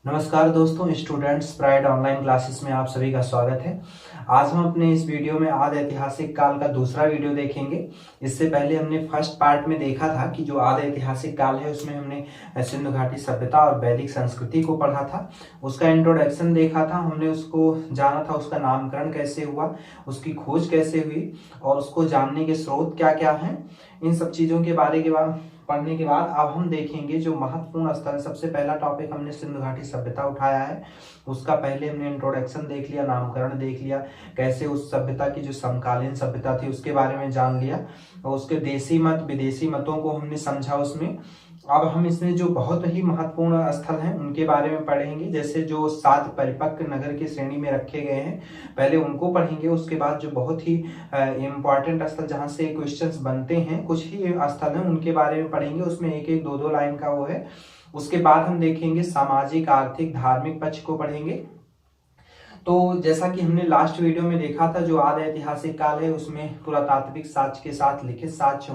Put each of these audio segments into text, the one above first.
नमस्कार दोस्तों, students pride online classes में आप सभी का स्वागत है। आज हम अपने इस वीडियो में आदि ऐतिहासिक काल का दूसरा वीडियो देखेंगे। इससे पहले हमने फर्स्ट पार्ट में देखा था कि जो आदि ऐतिहासिक काल है उसमें हमने सिंधु घाटी सभ्यता और वैदिक संस्कृति को पढ़ा था। उसका इंट्रोडक्शन देखा था हमने, उसको जाना था, उसका नामकरण कैसे हुआ, उसकी खोज कैसे हुई और उसको जानने के स्रोत क्या क्या हैं। इन सब चीज़ों के बारे के बाद पढ़ने के बाद अब हम देखेंगे जो महत्वपूर्ण स्थल। सबसे पहला टॉपिक हमने सिंधु घाटी सभ्यता उठाया है। उसका पहले हमने इंट्रोडक्शन देख लिया, नामकरण देख लिया, कैसे उस सभ्यता की जो समकालीन सभ्यता थी उसके बारे में जान लिया और उसके देसी मत विदेशी मतों को हमने समझा उसमें। अब हम इसमें जो बहुत ही महत्वपूर्ण स्थल हैं उनके बारे में पढ़ेंगे, जैसे जो 7 परिपक्व नगर की श्रेणी में रखे गए हैं पहले उनको पढ़ेंगे। उसके बाद जो बहुत ही इम्पॉर्टेंट स्थल जहाँ से क्वेश्चंस बनते हैं, कुछ ही स्थल हैं उनके बारे में पढ़ेंगे। उसमें एक एक दो दो लाइन का वो है। उसके बाद हम देखेंगे सामाजिक आर्थिक धार्मिक पक्ष को पढ़ेंगे। तो जैसा कि हमने लास्ट वीडियो में देखा था, जो आदि ऐतिहासिक काल है उसमें पुरातात्विक साक्ष्य के साथ लिखित साक्ष्य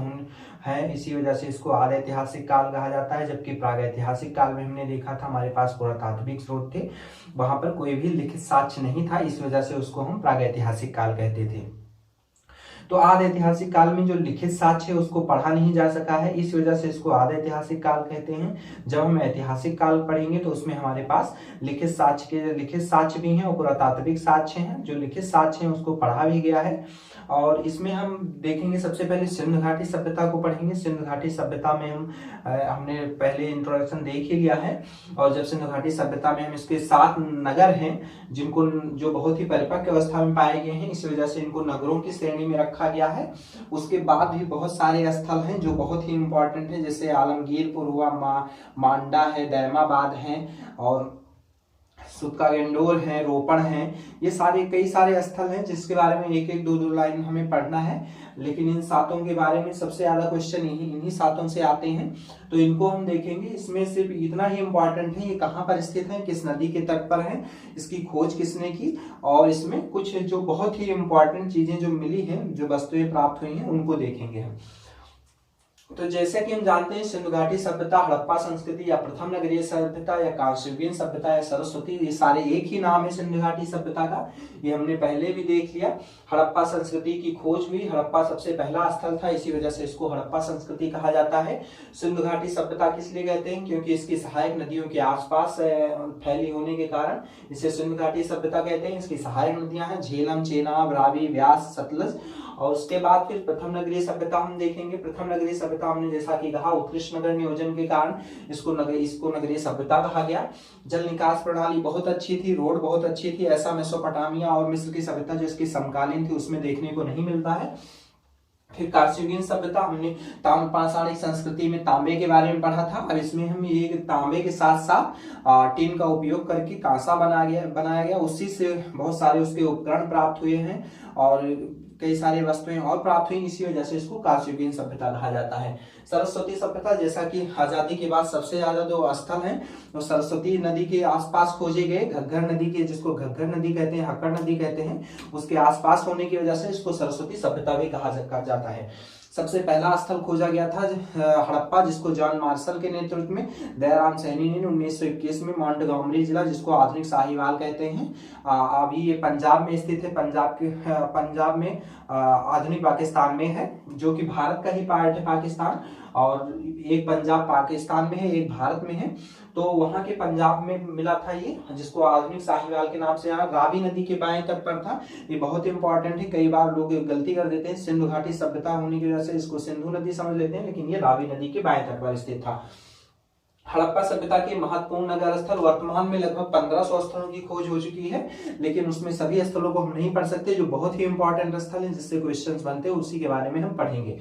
है, इसी वजह से इसको आदि ऐतिहासिक काल कहा जाता है। जबकि प्रागैतिहासिक काल में हमने देखा था हमारे पास पुरातात्विक स्रोत थे, वहां पर कोई भी लिखित साक्ष्य नहीं था, इस वजह से उसको हम प्रागैतिहासिक काल कहते थे। तो आदि ऐतिहासिक काल में जो लिखित साक्ष्य है उसको पढ़ा नहीं जा सका है, इस वजह से इसको आदि ऐतिहासिक काल कहते हैं। जब हम ऐतिहासिक काल पढ़ेंगे तो उसमें हमारे पास लिखित साक्ष्य भी हैं और पुरातात्विक साक्ष्य हैं। जो लिखित साक्ष्य हैं उसको पढ़ा भी गया है और इसमें हम देखेंगे सबसे पहले सिंधु घाटी सभ्यता को पढ़ेंगे। सिंधु घाटी सभ्यता में हमने पहले इंट्रोडक्शन देख ही लिया है और जब सिंधु घाटी सभ्यता में हम इसके 7 नगर हैं जिनको जो बहुत ही परिपक्व अवस्था में पाए गए हैं, इस वजह से इनको नगरों की श्रेणी में रखा गया है। उसके बाद भी बहुत सारे स्थल हैं जो बहुत ही इंपॉर्टेंट है, जैसे आलमगीरपुर हुआ, मांडा है, दैमाबाद है और सुक्का गेंडोर है, रोपण है। ये सारे कई सारे स्थल हैं जिसके बारे में एक एक दो दो लाइन हमें पढ़ना है, लेकिन इन 7 के बारे में सबसे ज्यादा क्वेश्चन इन्हीं 7 से आते हैं, तो इनको हम देखेंगे। इसमें सिर्फ इतना ही इंपॉर्टेंट है ये कहाँ पर स्थित है, किस नदी के तट पर है, इसकी खोज किसने की और इसमें कुछ जो बहुत ही इंपॉर्टेंट चीजें जो मिली हैं, जो वस्तुएं प्राप्त हुई हैं, उनको देखेंगे हम। तो जैसे कि हम जानते हैं सिंधु घाटी सभ्यता, हड़प्पा संस्कृति या प्रथम नगरीय सभ्यता या कांस्ययुगीन सभ्यता या सरस्वती, ये सारे एक ही नाम है सिंधु घाटी सभ्यता का। ये हमने पहले भी देख लिया। हड़प्पा संस्कृति की खोज हुई, हड़प्पा सबसे पहला स्थल था, इसी वजह से इसको हड़प्पा संस्कृति कहा जाता है। सिंधु घाटी सभ्यता किस लिए कहते हैं, क्योंकि इसकी सहायक नदियों के आसपास फैली होने के कारण इसे सिंधु घाटी सभ्यता कहते हैं। इसकी सहायक नदियां हैं झेलम, चेनाब, रावी, व्यास, सतलज। और उसके बाद फिर प्रथम नगरीय सभ्यता हम देखेंगे। प्रथम नगरीय सभ्यता हमने जैसा कि कहा उत्कृष्ट नगर नियोजन के कारण इसको नगरीय सभ्यता कहा गया। जल निकास प्रणाली बहुत अच्छी थी, रोड बहुत अच्छी थी, ऐसा मेसोपोटामिया और मिस्र की सभ्यता जो इसकी समकालीन थी उसमें देखने को नहीं मिलता है। फिर कांस्ययुगीन सभ्यता हमने ताम्रपाषाणिक संस्कृति में तांबे के बारे में पढ़ा था। अब इसमें हम ये तांबे के साथ साथ टीन का उपयोग करके कांसा बनाया गया, उसी से बहुत सारे उसके उपकरण प्राप्त हुए हैं और कई सारी वस्तुएं और प्राप्त हुई, इसी वजह से इसको कांस्ययुगीन सभ्यता कहा जाता है। सरस्वती सभ्यता, जैसा कि आजादी के बाद सबसे ज्यादा जो स्थल हैं वो सरस्वती नदी के आसपास खोजे गए। घग्गर नदी के, जिसको घग्गर नदी कहते हैं, हक्कड़ नदी कहते हैं, उसके आसपास होने की वजह से इसको सरस्वती सभ्यता भी कहा जाता है। सबसे पहला स्थल खोजा गया था हड़प्पा, जिसको जॉन मार्शल के नेतृत्व में दयाराम सैनी ने 1921 में मॉन्टगोमरी जिला, जिसको आधुनिक साहिवाल कहते हैं, अभी ये पंजाब में स्थित है। पंजाब में आधुनिक पाकिस्तान में है, जो कि भारत का ही पार्ट है पाकिस्तान, और एक पंजाब पाकिस्तान में है, एक भारत में है। तो वहां के पंजाब में मिला था ये, जिसको आधुनिक साहिवाल के नाम से यहाँ रावी नदी के बाएं तट पर था। ये बहुत इंपॉर्टेंट है, कई बार लोग गलती कर देते हैं, सिंधु घाटी सभ्यता होने की वजह से इसको सिंधु नदी समझ लेते हैं, लेकिन ये रावी नदी के बाएं तट पर स्थित था। हड़प्पा सभ्यता के महत्वपूर्ण नगर स्थल, वर्तमान में लगभग 1500 स्थलों की खोज हो चुकी है, लेकिन उसमें सभी स्थलों को हम नहीं पढ़ सकते। जो बहुत ही इंपॉर्टेंट स्थल है जिससे क्वेश्चंस बनते हैं उसी के बारे में हम पढ़ेंगे।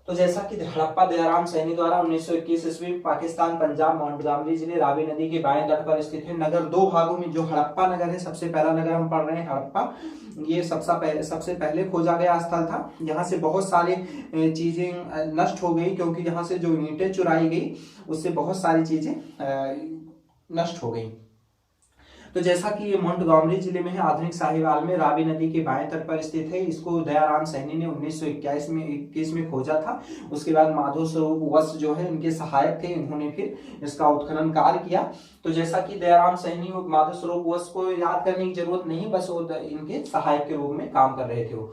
तो जैसा कि हड़प्पा दयाराम सैनी द्वारा 1921 ईस्वी पाकिस्तान पंजाब मॉन्टगोमरी जिले रावी नदी के बाएं तट पर स्थित है। नगर 2 भागों में, जो हड़प्पा नगर है, सबसे पहला नगर हम पढ़ रहे हैं हड़प्पा, ये सबसे पहले खोजा गया स्थल था। यहाँ से बहुत सारी चीजें नष्ट हो गई, क्योंकि यहाँ से जो ईंटें चुराई गई उससे बहुत सारी चीजें नष्ट हो गई। तो जैसा कि ये मोंटगोमरी जिले में है, आधुनिक साहिवाल में रावी नदी के बाएं तट पर स्थित है। इसको दयाराम सैनी ने 1921 में खोजा था। उसके बाद माधव स्वरूप वत्स जो है इनके सहायक थे, इन्होंने फिर इसका उत्खनन कार्य किया। तो जैसा कि दयाराम सैनी और माधव स्वरूप वत्स को याद करने की जरूरत नहीं, बस वो इनके सहायक के रूप में काम कर रहे थे वो।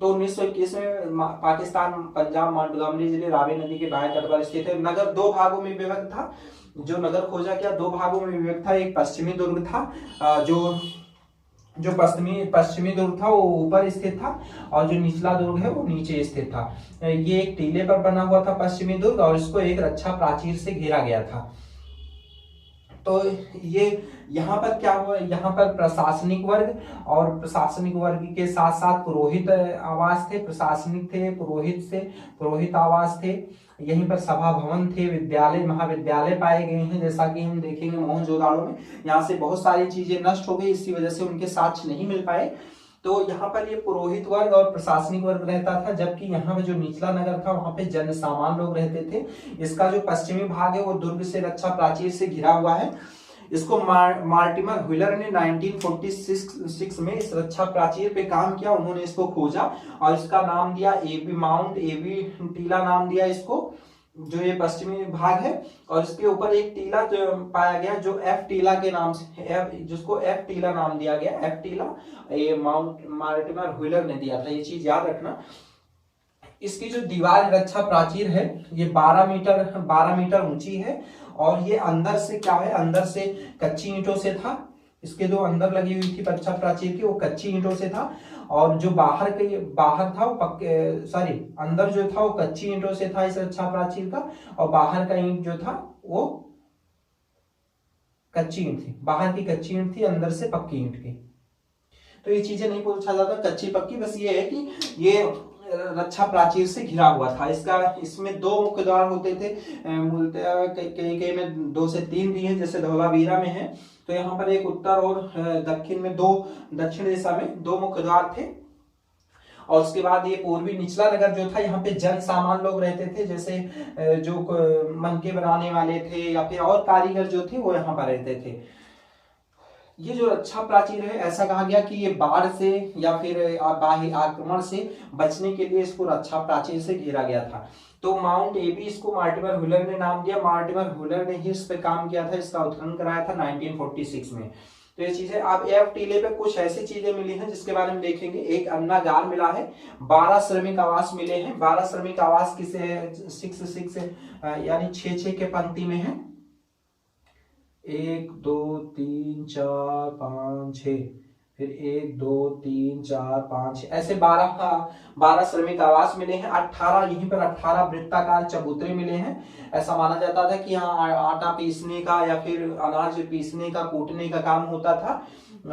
तो 1921 में पाकिस्तान पंजाब मोंटगोमरी जिले रावी नदी के बाएं तट पर स्थित है। नगर दो भागों में विभक्त था। जो नगर खोजा गया दो भागों में विभक्त था। एक पश्चिमी दुर्ग था, जो पश्चिमी दुर्ग था वो ऊपर स्थित था, और जो निचला दुर्ग है वो नीचे स्थित था। ये एक टीले पर बना हुआ था पश्चिमी दुर्ग, और इसको एक रक्षा प्राचीर से घेरा गया था। तो ये यहाँ पर क्या हुआ, यहाँ पर प्रशासनिक वर्ग के साथ साथ पुरोहित आवास थे, प्रशासनिक थे, पुरोहित आवास थे। यहीं पर सभा भवन थे, विद्यालय महाविद्यालय पाए गए हैं। जैसा कि हम देखेंगे मोहनजोदाड़ो में यहाँ से बहुत सारी चीजें नष्ट हो गई, इसी वजह से उनके साक्ष्य नहीं मिल पाए। तो यहाँ पर ये पुरोहित वर्ग और प्रशासनिक वर्ग रहता था, जबकि यहाँ पे जो निचला नगर था वहां पे जन सामान्य लोग रहते थे। इसका जो पश्चिमी भाग है वो दुर्ग से रक्षा प्राचीर से घिरा हुआ है। इसको मार्टिमर व्हीलर ने 1946 में इस रक्षा प्राचीर पे काम किया। उन्होंने इसको खोजा और इसका नाम दिया माउंट एबी टीला नाम दिया इसको, जो ये पश्चिमी भाग है। और इसके ऊपर एक टीला जो पाया गया जो एफ टीला के नाम से, जिसको एफ टीला नाम दिया गया। एफ टीला ये माउंट मार्टिमर व्हीलर ने दिया था, ये चीज याद रखना। इसकी जो दीवार रक्षा प्राचीर है ये 12 मीटर ऊंची है, और ये अंदर से क्या है, अंदर से कच्ची ईंटों से था। इसके जो अंदर लगी हुई थी रक्षा प्राचीर की वो कच्ची ईंटों से था, और जो बाहर था वो अंदर जो था वो कच्ची ईंटों से था इस रक्षा प्राचीर का, और बाहर का ईंट जो था वो कच्ची ईंट थी। बाहर की कच्ची ईंट थी, अंदर से पक्की ईंट की। तो ये चीजें नहीं पूछा जाता कच्ची पक्की, बस ये है कि ये रक्षा प्राचीर से घिरा हुआ था। इसमें दो मुख्य द्वार होते थे, कई में 2 से 3 भी हैं, जैसे धौलावीरा में है। तो यहाँ पर एक उत्तर और दक्षिण में दक्षिण दिशा में 2 मुख्य द्वार थे। और उसके बाद ये पूर्वी निचला नगर जो था, यहाँ पे जन सामान्य लोग रहते थे, जैसे जो मनके बनाने वाले थे या फिर और कारीगर जो थे वो यहाँ पर रहते थे। ये जो रक्षा प्राचीर है, ऐसा कहा गया कि ये बाढ़ से या फिर बाह्य आक्रमण से बचने के लिए इसको रक्षा प्राचीर से घेरा गया था। तो माउंट एबी इसको मार्टिमर व्हीलर ने नाम दिया। मार्टिमर व्हीलर ने ही इस पे काम किया था, इसका उत्खनन कराया था 1946 में। तो ये चीजें आप एफ टीले पे कुछ ऐसी चीजें मिली हैं जिसके बारे में देखेंगे। एक अन्नागार मिला है, 12 श्रमिक आवास मिले हैं। 12 श्रमिक आवास किसे 6 यानी 6 के पंक्ति में है। 1 2 3 4 5 6, फिर 1 2 3 4 5 ऐसे 12 श्रमिक आवास मिले हैं। 18 यहीं पर 18 वृत्ताकार चबूतरे मिले हैं। ऐसा माना जाता था कि यहाँ आटा पीसने का या फिर अनाज पीसने का, कूटने का काम होता था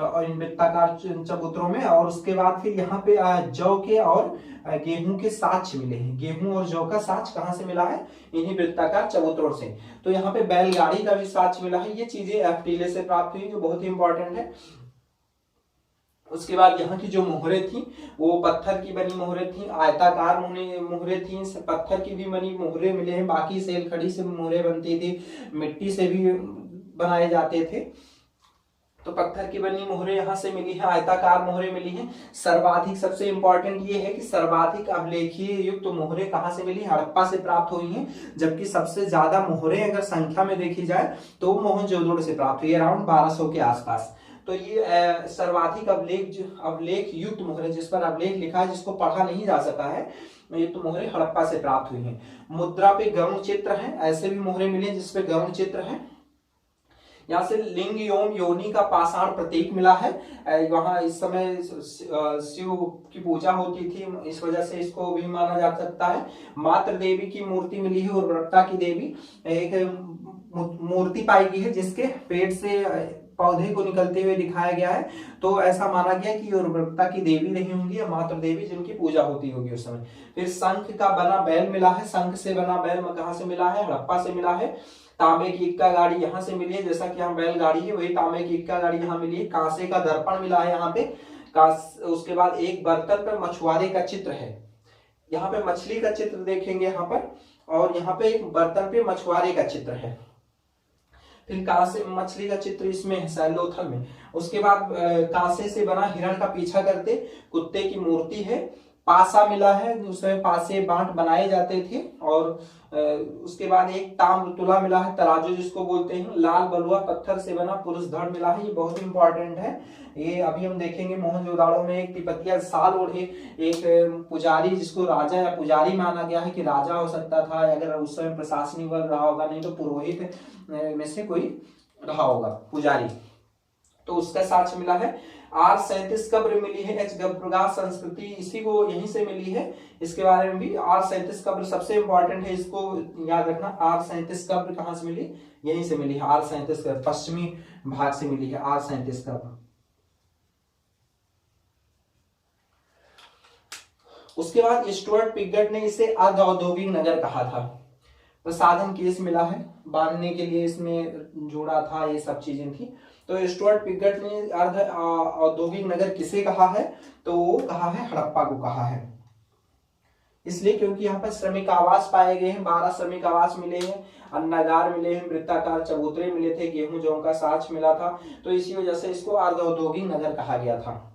और इन वृत्ताकार चबूतरों में। और उसके बाद फिर यहाँ पे जौ के और गेहूं के साक्ष मिले हैं। गेहूं और जौ का साक्ष कहाँ से मिला है, इन्हीं वृत्ताकार चबूतरों से। तो यहाँ पे बैलगाड़ी का भी साक्ष मिला है। ये चीजें एफ टीले से प्राप्त हुई, जो बहुत ही इंपॉर्टेंट है। उसके बाद यहाँ की जो मोहरें थी वो पत्थर की बनी मोहरें थी, आयताकार मोहरें थी, पत्थर की भी बनी मोहरें मिले हैं। बाकी सेल खड़ी से मोहरें बनती थी, मिट्टी से भी बनाए जाते थे। तो पत्थर की बनी मोहरें यहाँ से मिली है, आयताकार मोहरें मिली हैं। सर्वाधिक सबसे इंपॉर्टेंट ये है कि सर्वाधिक अभिलेखीय युक्त मोहरें कहाँ से मिली, हड़प्पा से प्राप्त हुई हैं। जबकि सबसे ज्यादा मोहरें अगर संख्या में देखी जाए तो मोहनजोदड़ो से प्राप्त हुई, अराउंड 1200 के आसपास। तो ये सर्वाधिक अभिलेख युक्त मोहरें, जिस पर अभिलेख लिखा है, जिसको पढ़ा नहीं जा सका है, ये तो मोहरें हड़प्पा से प्राप्त हुई हैं। मुद्रा पे गरुड़ चित्र है, ऐसे भी मोहरें मिली जिसपे गरुड़ चित्र है। यहाँ से लिंग योम योनि का पाषाण प्रतीक मिला है। वहां इस समय शिव की पूजा होती थी, इस वजह से इसको भी माना जा सकता है। मातृ देवी की मूर्ति मिली है, उर्वरकता की देवी। एक मूर्ति पाई गई है जिसके पेट से पौधे को निकलते हुए दिखाया गया है। तो ऐसा माना गया कि उर्वरकता की देवी रही होंगी या मातृ देवी, जिनकी पूजा होती होगी उस समय। फिर शंख का बना बैल मिला है। शंख से बना बैल कहाँ से मिला है, हड़प्पा से मिला है। तांबे की इक्का गाड़ी यहाँ से मिली है, जैसा कि हम बैलगाड़ी है वही तांबे की इक्का गाड़ी यहाँ मिली है। कांसे का दर्पण मिला है यहाँ पे। उसके बाद एक बर्तन पर मछुआरे का चित्र है। यहाँ पे मछली का चित्र देखेंगे यहाँ पर, और यहाँ पे एक बर्तन पे मछुआरे का चित्र है। फिर कांसे मछली का चित्र इसमें है सैलोथल में। उसके बाद कांसे से बना हिरण का पीछा करते कुत्ते की मूर्ति है। पासा मिला है, उसमें पासे बांट बनाए जाते थे। और उसके बाद एक ताम्र तुला मिला है, तराजू जिसको बोलते हैं। लाल बलुआ पत्थर से बना पुरुष धड़ मिला है, ये बहुत इंपॉर्टेंट है। ये अभी हम देखेंगे मोहनजोदाड़ो में एक तिब्बतिया साल ओढ़े एक पुजारी, जिसको राजा या पुजारी माना गया है कि राजा हो सकता था, अगर उस समय प्रशासनिक वर्ग रहा होगा, नहीं तो पुरोहित में से कोई रहा होगा पुजारी, तो उसका साक्ष्य मिला है। R37 कब्र मिली है, एच गब्रगा संस्कृति इसी को यहीं से मिली है। इसके बारे में भी R37 कब्र सबसे इंपॉर्टेंट है, इसको याद रखना। R37 कब्र कहां से मिली? यहीं से मिली है। R37 कब्र पश्चिमी भाग से मिली है R37 कब्र। उसके बाद स्टुअर्ट पिगट ने इसे अर्ध औद्योगिक नगर कहा था। प्रसाधन केस मिला है, बांधने के लिए इसमें जोड़ा था, ये सब चीजें थी। तो स्टुअर्ट पिगट ने अर्ध औद्योगिक नगर किसे कहा है? तो वो कहा है हड़प्पा को कहा है। इसलिए क्योंकि यहाँ पर श्रमिक आवास पाए गए हैं, 12 श्रमिक आवास मिले हैं, अन्नागार मिले हैं, वृत्ताकार चबूतरे मिले थे, गेहूं जौ का साक्ष्य मिला था। तो इसी वजह से इसको अर्ध औद्योगिक नगर कहा गया था।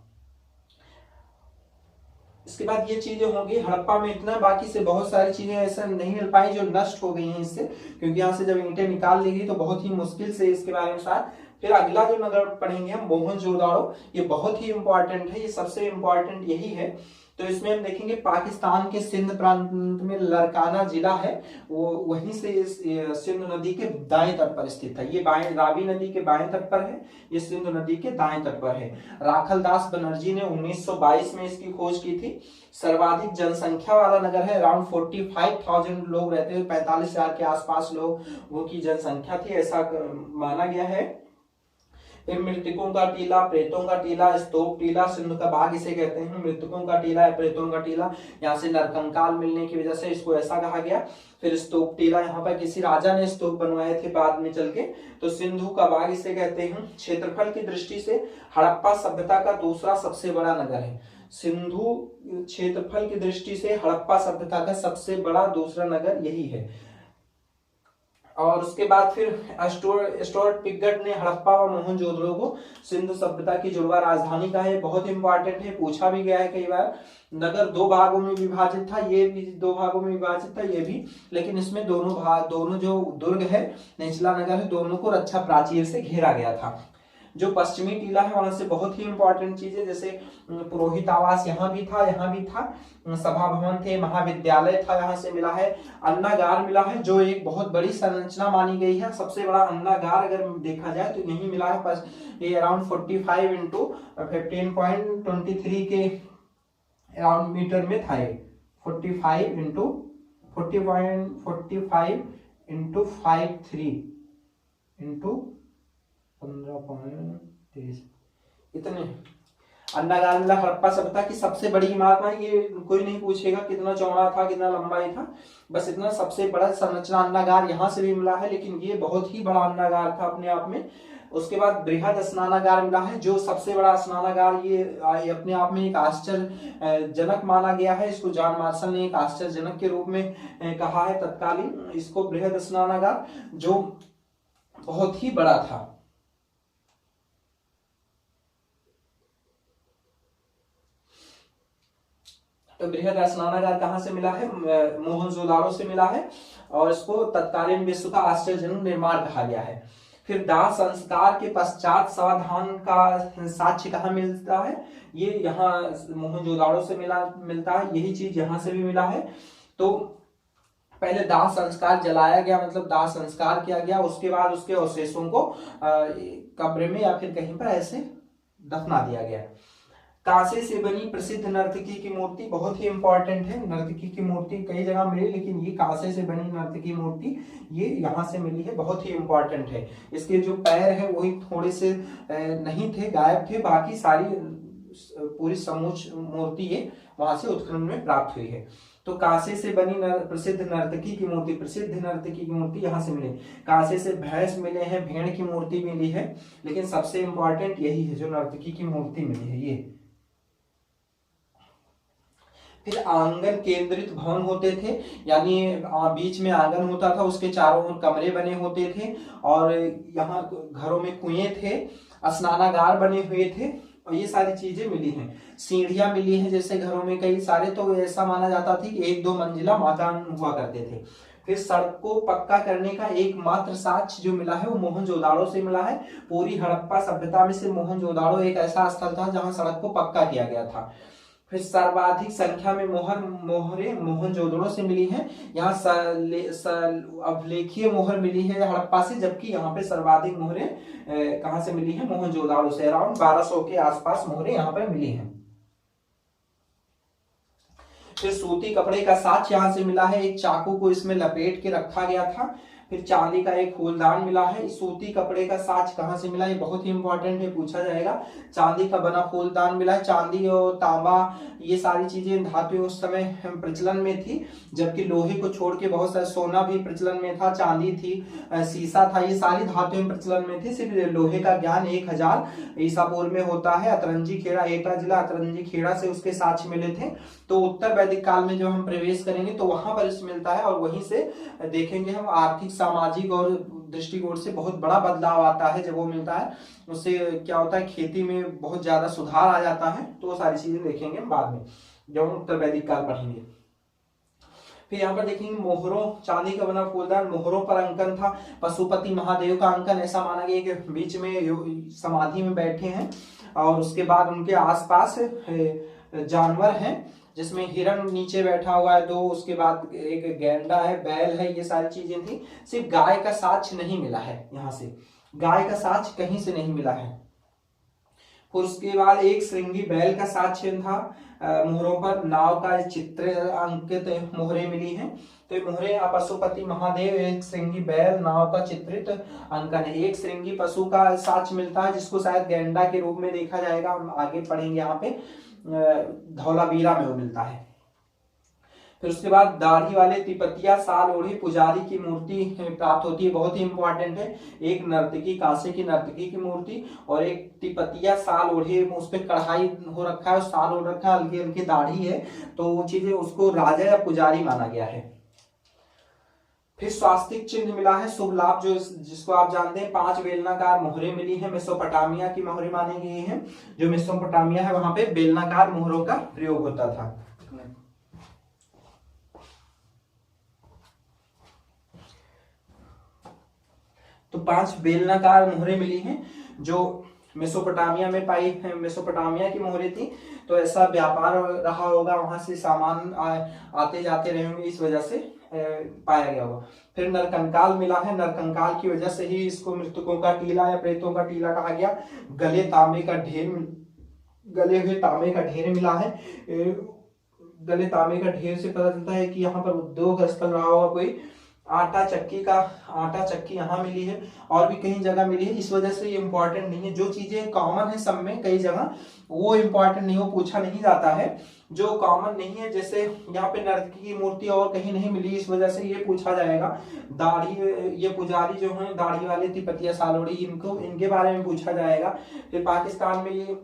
इसके बाद ये चीजें होंगी हड़प्पा में इतना, बाकी से बहुत सारी चीजें ऐसा नहीं मिल पाई जो नष्ट हो गई हैं इससे, क्योंकि यहाँ से जब ईंटें निकाल ली गई तो बहुत ही मुश्किल से इसके बारे में साथ। फिर अगला जो नगर पढ़ेंगे हम मोहनजोदाड़ो, ये बहुत ही इंपॉर्टेंट है, ये सबसे इंपॉर्टेंट यही है। तो इसमें हम देखेंगे पाकिस्तान के सिंध प्रांत में लरकाना जिला है, वो वहीं से सिंधु नदी के दाएं तट पर स्थित है। ये रावी नदी के बाएं तट पर है, ये सिंधु नदी के दाएं तट पर है। राखलदास बनर्जी ने 1922 में इसकी खोज की थी। सर्वाधिक जनसंख्या वाला नगर है, अराउंड 45,000 लोग रहते हैं, 45,000 के आसपास लोगों की जनसंख्या थी, ऐसा माना गया है। फिर मृतकों का टीला, प्रेतों का टीला, स्तूप टीला, सिंधु का भाग इसे कहते हैं, मृतकों का टीला या प्रेतों का टीला। यहाँ से नरकंकाल मिलने की वजह से इसको ऐसा कहा गया। फिर स्तूप टीला, यहाँ पर किसी राजा ने स्तूप बनवाए थे बाद में चल के। तो सिंधु का भाग इसे कहते हैं। क्षेत्रफल की दृष्टि से हड़प्पा सभ्यता का दूसरा सबसे बड़ा नगर है। सिंधु क्षेत्रफल की दृष्टि से हड़प्पा सभ्यता का सबसे बड़ा दूसरा नगर यही है। और उसके बाद फिर स्टुअर्ट पिगट ने हड़प्पा व मोहनजोदड़ो को सिंधु सभ्यता की जुड़वा राजधानी का है, बहुत इंपॉर्टेंट है, पूछा भी गया है कई बार। नगर 2 भागों में विभाजित था, ये भी 2 भागों में विभाजित था, ये भी, लेकिन इसमें दोनों जो दुर्ग है, निचला नगर है, दोनों को रक्षा प्राचीर से घेरा गया था। जो पश्चिमी टीला है वहां से बहुत ही इंपॉर्टेंट चीजें, जैसे पुरोहित आवास यहाँ भी था, सभा भवन थे, महाविद्यालय था, यहाँ से मिला है। अन्नागार मिला है, जो एक बहुत बड़ी संरचना मानी गई है। सबसे बड़ा अन्नागार अगर देखा जाए तो यही मिला है, ये अराउंड 45 इंटू 15.23 के अराउंड मीटर में था। 45 इंटू 53 इंटू 15.23 इतने। अन्नागार मिला हड़प्पा सभ्यता की सबसे बड़ी इमारत है। ये कोई नहीं पूछेगा कितना चौड़ा था, कितना लंबाई था, बस इतना सबसे बड़ा संरचना अन्नागार यहाँ से भी मिला है, लेकिन ये बहुत ही बड़ा अन्नागार था अपने आप में। उसके बाद बृहद स्नानागार मिला है, जो सबसे बड़ा स्नानागार, ये अपने आप में एक आश्चर्यजनक माना गया है। इसको जॉन मार्शल ने एक आश्चर्यजनक के रूप में कहा है तत्कालीन इसको, बृहद स्नानागार, जो बहुत ही बड़ा था। तो बृहद स्नानागार कहां से मिला है? मोहनजोदाड़ो से मिला है, और इसको तत्कालीन विश्व का आश्चर्यजनक निर्माण कहा गया है। फिर दाह संस्कार के पश्चात सावधान का साक्ष्य कहाँ मिलता है? ये यहाँ मोहनजोदाड़ो से मिलता है, यही चीज यहाँ से भी मिला है। तो पहले दाह संस्कार जलाया गया, मतलब दाह संस्कार किया गया, उसके बाद उसके अवशेषों को कब्र में या फिर कहीं पर ऐसे दफना दिया गया। कांसे से बनी प्रसिद्ध नर्तकी की मूर्ति बहुत ही इंपॉर्टेंट है। नर्तकी की मूर्ति कई जगह मिली, लेकिन ये कांसे से बनी नर्तकी मूर्ति ये यहाँ से मिली है, बहुत ही इंपॉर्टेंट है। इसके जो पैर है वही थोड़े से नहीं थे, गायब थे, बाकी सारी पूरी समूच मूर्ति ये वहां से उत्खनन में प्राप्त हुई है। तो कांसे से बनी प्रसिद्ध नर्तकी की मूर्ति यहाँ से मिली। कांसे से भैंस मिले हैं, भेड़ की मूर्ति मिली है, लेकिन सबसे इंपॉर्टेंट यही है जो नर्तकी की मूर्ति मिली है ये। फिर आंगन केंद्रित भवन होते थे, यानी बीच में आंगन होता था, उसके चारों ओर कमरे बने होते थे, और यहाँ घरों में कुएं थे, स्नानागार बने हुए थे, और ये सारी चीजें मिली हैं। सीढ़ियां मिली हैं, जैसे घरों में कई सारे, तो ऐसा माना जाता था कि 1-2 मंजिला मकान हुआ करते थे। फिर सड़क को पक्का करने का एकमात्र साक्ष्य जो मिला है वो मोहनजोदाड़ो से मिला है। पूरी हड़प्पा सभ्यता में से मोहनजोदाड़ो एक ऐसा स्थल था जहां सड़क को पक्का किया गया था। फिर सर्वाधिक संख्या में मोहरें मोहनजोदड़ो से मिली हैं। यहाँ अभिलेखीय मोहर मिली है हड़प्पा से, जबकि यहाँ पे सर्वाधिक मोहरें कहाँ से मिली है? मोहनजोदड़ो से। अराउंड 1200 के आसपास मोहरें यहाँ पे मिली हैं। फिर सूती कपड़े का साच यहाँ से मिला है, एक चाकू को इसमें लपेट के रखा गया था। फिर चांदी का एक फूलदान मिला है। सूती कपड़े का साच कहाँ से मिला? ये बहुत ही इंपॉर्टेंट है, पूछा जाएगा। चांदी का बना फूलदान मिला है। चांदी और तांबा ये सारी चीजें धातुएं उस समय प्रचलन में थी, जबकि लोहे को छोड़ के बहुत सारा सोना भी प्रचलन में था, चांदी थी, शीशा था, ये सारी धातुएं प्रचलन में थी। सिर्फ लोहे का ज्ञान 1000 ईसा पूर्व में होता है। अतरंजी खेड़ा, एटा जिला अतरंजी खेड़ा से उसके साक्ष्य मिले थे। तो उत्तर वैदिक काल में जब हम प्रवेश करेंगे तो वहां पर इस मिलता है, और वहीं से देखेंगे हम आर्थिक सामाजिक और दृष्टिकोण से बहुत बड़ा बदलाव आता है। जब वो मिलता है उससे क्या होता है, खेती में बहुत ज्यादा सुधार आ जाता है। तो वो सारी चीजें देखेंगे बाद में जब हम उत्तर वैदिक काल पढ़ेंगे। फिर यहाँ पर देखेंगे मोहरों, चांदी का बना फूलदान, मोहरों पर अंकन था। पशुपति महादेव का अंकन, ऐसा माना गया कि बीच में समाधि में बैठे हैं, और उसके बाद उनके आसपास जानवर हैं, जिसमें हिरण नीचे बैठा हुआ है 2, उसके बाद एक गैंडा है, बैल है, ये सारी चीजें थी। सिर्फ गाय का साक्ष्य नहीं मिला है, यहाँ से गाय का साक्ष्य कहीं से नहीं मिला है। फिर उसके बाद एक श्रृंगी बैल का साक्ष्य था। मोहरों पर नाव का चित्र अंकित मोहरें मिली हैं। तो मोहरे पशुपति महादेव, एक श्रृंगी बैल, नाव का चित्रित अंकन है। एक श्रृंगी पशु का साक्ष्य मिलता है, जिसको शायद गैंडा के रूप में देखा जाएगा, हम आगे पढ़ेंगे। यहाँ पे धौलावीरा में वो मिलता है। फिर उसके बाद दाढ़ी वाले तिपतिया साल ओढ़ी पुजारी की मूर्ति प्राप्त होती है, बहुत ही इंपॉर्टेंट है। एक नर्तकी, कांसे की नर्तकी की मूर्ति, और एक तिपतिया साल ओढ़े, उस पर कढ़ाई हो रखा है, साल ओढ़ रखा है, हल्की हल्की दाढ़ी है, तो वो चीजें उसको राजा या पुजारी माना गया है। फिर स्वास्तिक चिन्ह मिला है, शुभ लाभ, जो जिसको आप जानते हैं। 5 बेलनाकार मोहरें मिली हैं, मेसोपोटामिया की मोहरें मानी गई हैं। जो मेसोपोटामिया है वहां पे बेलनाकार मोहरों का प्रयोग होता था। तो 5 बेलनाकार मोहरें मिली हैं, जो मेसोपोटामिया में पाई है, मेसोपोटामिया की मोहरें थी। तो ऐसा व्यापार रहा होगा, वहां से सामान आते जाते रहे होंगे, इस वजह से पाया गया होगा। फिर नरकंकाल मिला है, नरकंकाल की वजह से ही इसको मृतकों का टीला या प्रेतों का टीला कहा गया। गले हुए तांबे का ढेर मिला है। गले तांबे का ढेर से पता चलता है कि यहाँ पर उद्योग स्थल रहा होगा कोई। आटा चक्की यहाँ मिली है, और भी कहीं जगह मिली है, इस वजह से ये इंपॉर्टेंट नहीं है। जो चीजें कॉमन है सब में, कई जगह, वो इंपॉर्टेंट नहीं, वो पूछा नहीं जाता है। जो कॉमन नहीं है, जैसे यहाँ पे नर्तकी की मूर्ति और कहीं नहीं मिली, इस वजह से ये पूछा जाएगा। दाढ़ी, ये पुजारी जो है दाढ़ी वाले तिपतिया सालोड़ी, इनके बारे में पूछा जाएगा। फिर पाकिस्तान में ये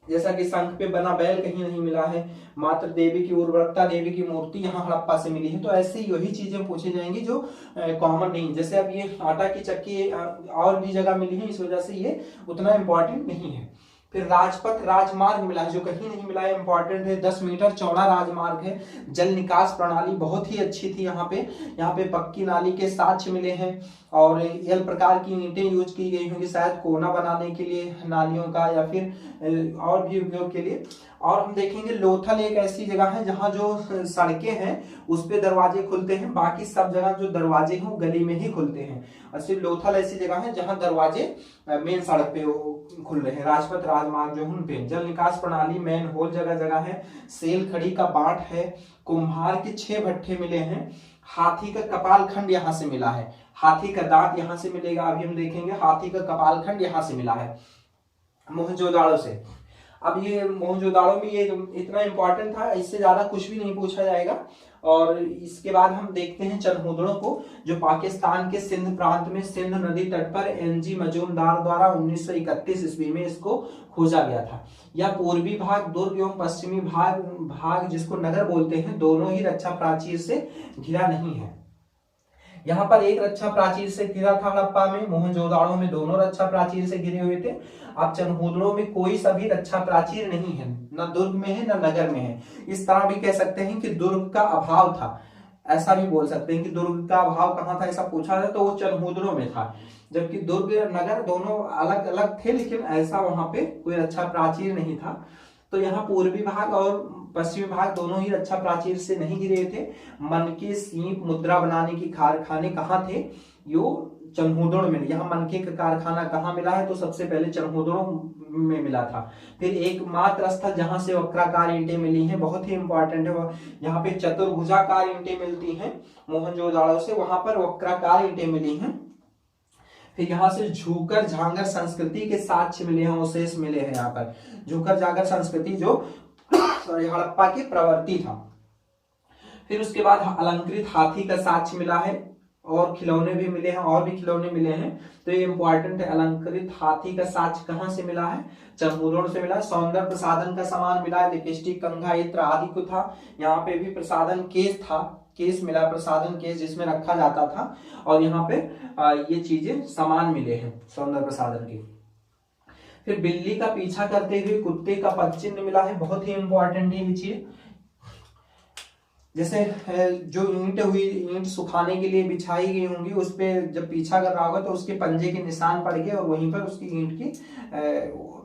जैसा कि शंख पे बना बैल कहीं नहीं मिला है। मात्र देवी की उर्वरकता देवी की मूर्ति यहाँ हड़प्पा से मिली है। तो ऐसे ही वही चीजें पूछी जाएंगी जो कॉमन नहीं। जैसे अब ये आटा की चक्की और भी जगह मिली है, इस वजह से ये उतना इंपॉर्टेंट नहीं है। फिर राजपथ, राजमार्ग मिला है, जो कहीं नहीं मिला है, इंपॉर्टेंट है। 10 मीटर चौड़ा राजमार्ग है। जल निकास प्रणाली बहुत ही अच्छी थी यहाँ पे पक्की नाली के साक्ष्य मिले हैं, और एल प्रकार की ईंटें यूज की गई होंगी, शायद कोना बनाने के लिए नालियों का, या फिर और भी उपयोग के लिए। और हम देखेंगे लोथल एक ऐसी जगह है जहाँ जो सड़कें हैं उस पे दरवाजे खुलते हैं, बाकी सब जगह जो दरवाजे हैं गली में ही खुलते हैं, और सिर्फ लोथल ऐसी जगह है जहाँ दरवाजे मेन सड़क पे खुल रहे हैं। राजपथ राजमार्ग जो उन पे। जल निकास प्रणाली, मैन होल जगह जगह है। सेल खड़ी का बाट है। कुम्हार के 6 भट्ठे मिले हैं। हाथी का कपाल खंड यहाँ से मिला है। हाथी का दांत यहाँ से मिलेगा, अभी हम देखेंगे। हाथी का कपाल खंड यहाँ से मिला है मोहनजोदाड़ो से। अब ये मोहनजोदाड़ो में ये इतना इंपॉर्टेंट था, इससे ज्यादा कुछ भी नहीं पूछा जाएगा। और इसके बाद हम देखते हैं चनहूदड़ों को, जो पाकिस्तान के सिंध प्रांत में सिंध नदी तट पर एनजी मजूमदार द्वारा 1931 ईस्वी में इसको खोजा गया था। यह पूर्वी भाग दुर्ग एवं पश्चिमी भाग जिसको नगर बोलते हैं, दोनों ही रक्षा प्राचीर से घिरा नहीं है। यहाँ पर एक रक्षा प्राचीर से घिरा था हड़प्पा में, मोहनजोदाड़ो में दोनों रक्षा प्राचीर से घिरे हुए थे। अब चनहूदड़ो में कोई सभी रक्षा प्राचीर नहीं है, न दुर्ग में है न नगर में है। इस तरह भी कह सकते हैं कि दुर्ग का अभाव था, ऐसा भी बोल सकते हैं कि दुर्ग का अभाव कहाँ था, ऐसा पूछा जाए तो वो चनहूदड़ो में था, जबकि दुर्ग नगर दोनों अलग अलग थे, लेकिन ऐसा वहां पे कोई रक्षा प्राचीर नहीं था। तो यहाँ पूर्वी भाग और पश्चिमी भाग दोनों ही रक्षा प्राचीर से नहीं घिरे थे। मनके, सीप, मुद्रा बनाने की कारखाने कहाँ थे, यो चनहूदड़ो में। यहाँ मनके का कारखाना कहाँ मिला है, तो सबसे पहले चनहूदड़ो में मिला था। फिर एकमात्र स्थल जहां से वक्राकार ईंटें मिली हैं, बहुत ही इंपॉर्टेंट है, यहाँ पे चतुर्भुजाकार ईंटें मिलती हैं मोहनजोदाड़ो से, वहां पर वक्राकार ईंटें मिली हैं। फिर यहाँ से झूकर झांगर संस्कृति के साक्ष्य मिले हैं, अवशेष मिले हैं। यहाँ पर झूकर झांगर संस्कृति जो हड़प्पा की प्रवृत्ति था। फिर उसके बाद अलंकृत हाथी का साक्ष्य मिला है और खिलौने भी मिले हैं, और भी खिलौने मिले हैं। तो ये इंपॉर्टेंट है। अलंकृत हाथी का साक्ष्य कहाँ से मिला है, चनहूदड़ो से मिला है। सौंदर्य प्रसाधन का सामान मिला है, लिपस्टिक, कंघा, इत्र आदि को था। यहाँ पे भी प्रसाधन केस था, केस मिला, प्रसाधन केस जिसमें रखा जाता था। और यहाँ पे ये चीजें सामान मिले हैं सौंदर्य प्रसाधन के। फिर बिल्ली का पीछा करते हुए कुत्ते का पदचिन्ह मिला है, बहुत ही इंपॉर्टेंट है ये चीज। जैसे जो ईंट सुखाने के लिए बिछाई गई होंगी, उस पे जब पीछा कर रहा होगा तो उसके पंजे के निशान पड़ गए और वहीं पर उसकी ईंट की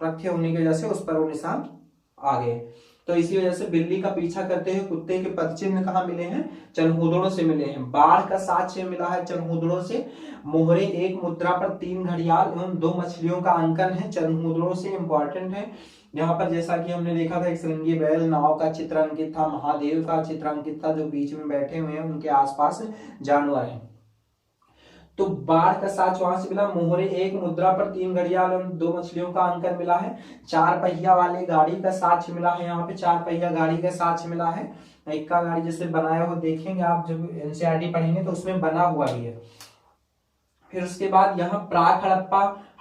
रखे होने की वजह से उस पर वो निशान आ गए। तो इसी वजह से बिल्ली का पीछा करते हुए कुत्ते के पदचिन्ह कहाँ मिले हैं, चनहूदड़ो से मिले हैं। बाढ़ का साक्ष्य मिला है चनहूदड़ो से। मोहरे एक मुद्रा पर 3 घड़ियाल एवं 2 मछलियों का अंकन है, चनहूदड़ो से, इंपॉर्टेंट है। यहाँ पर जैसा कि हमने देखा था, एक श्रृंगी बैल, नाव का चित्र अंकित था, महादेव का चित्र अंकित था जो बीच में बैठे हुए हैं, उनके आसपास जानवर हैं। तो बाढ़ का साक्ष्य वहां से मिला। मोहरे एक मुद्रा पर 3 घड़ियाल और 2 मछलियों का अंकन मिला है। 4 पहिया वाले गाड़ी का साक्ष्य मिला है, यहाँ पे 4 पहिया गाड़ी का साक्ष्य मिला है। इक्का गाड़ी जैसे बनाया हुआ देखेंगे आप जब एनसीईआरटी पढ़ेंगे तो उसमें बना हुआ भी है। फिर उसके बाद यहाँ प्राक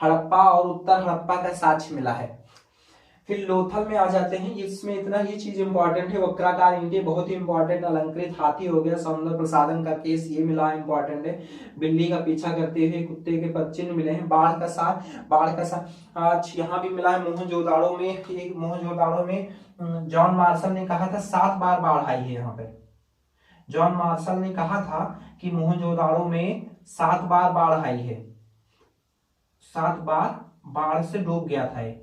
हड़प्पा और उत्तर हड़प्पा का साक्ष्य मिला है। फिर लोथल में आ जाते हैं, इसमें इतना ही चीज इंपॉर्टेंट है। वक्राकार ईंटें बहुत ही इंपॉर्टेंट, अलंकृत हाथी हो गया, सौंदर्य प्रसाधन का केस ये मिला है, इंपॉर्टेंट है। बिल्ली का पीछा करते हुए कुत्ते के पदचिन्ह मिले हैं। बाढ़ का साक्ष्य यहाँ भी मिला है। मोहनजोदाड़ो में जॉन मार्शल ने कहा था 7 बार बाढ़ आई है। यहाँ पे जॉन मार्शल ने कहा था कि मोहनजोदाड़ो में 7 बार बाढ़ आई है, 7 बार बाढ़ से डूब गया था ये।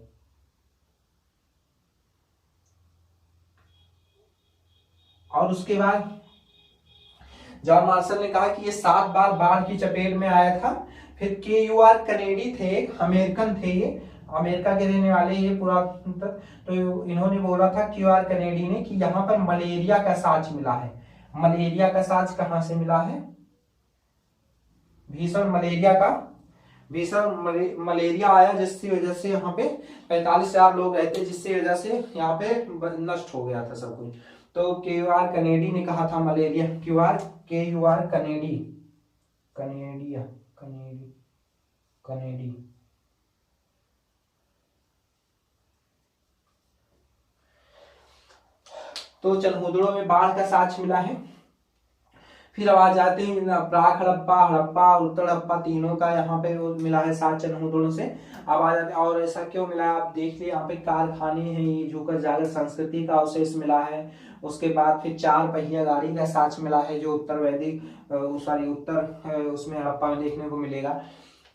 और उसके बाद जॉन मार्शल ने कहा कि ये 7 बार बाढ़ की चपेट में आया था। फिर KUR कनेडी थे, अमेरिकन थे, ये अमेरिका के रहने वाले, ये पूरा तो इन्होंने बोला था KUR कनेडी ने कि यहाँ पर मलेरिया का साक्ष्य मिला है। मलेरिया का साक्ष्य कहाँ से मिला है, भीषण मलेरिया आया जिसकी वजह से यहाँ पे 45,000 लोग रहते, जिसकी वजह से यहाँ पे नष्ट हो गया था सब कुछ। तो KUR कनेडी ने कहा था मलेरिया, KUR कनेडी। तो चनहूदड़ो में बाढ़ का साक्ष्य मिला है। फिर अब आ जाते हैं प्राक हड़प्पा उत्तर हड़प्पा, तीनों का यहाँ पे मिला है साक्ष्य चनहूदड़ो से। अब आ जाते हैं, और ऐसा क्यों मिला है आप देख लिए, यहाँ पे कारखाने हैं, ये झूकर जागर संस्कृति का अवशेष मिला है। उसके बाद फिर 4 पहिया गाड़ी का साक्ष्य मिला है जो उत्तर उसमें हड़प्पा में देखने को मिलेगा।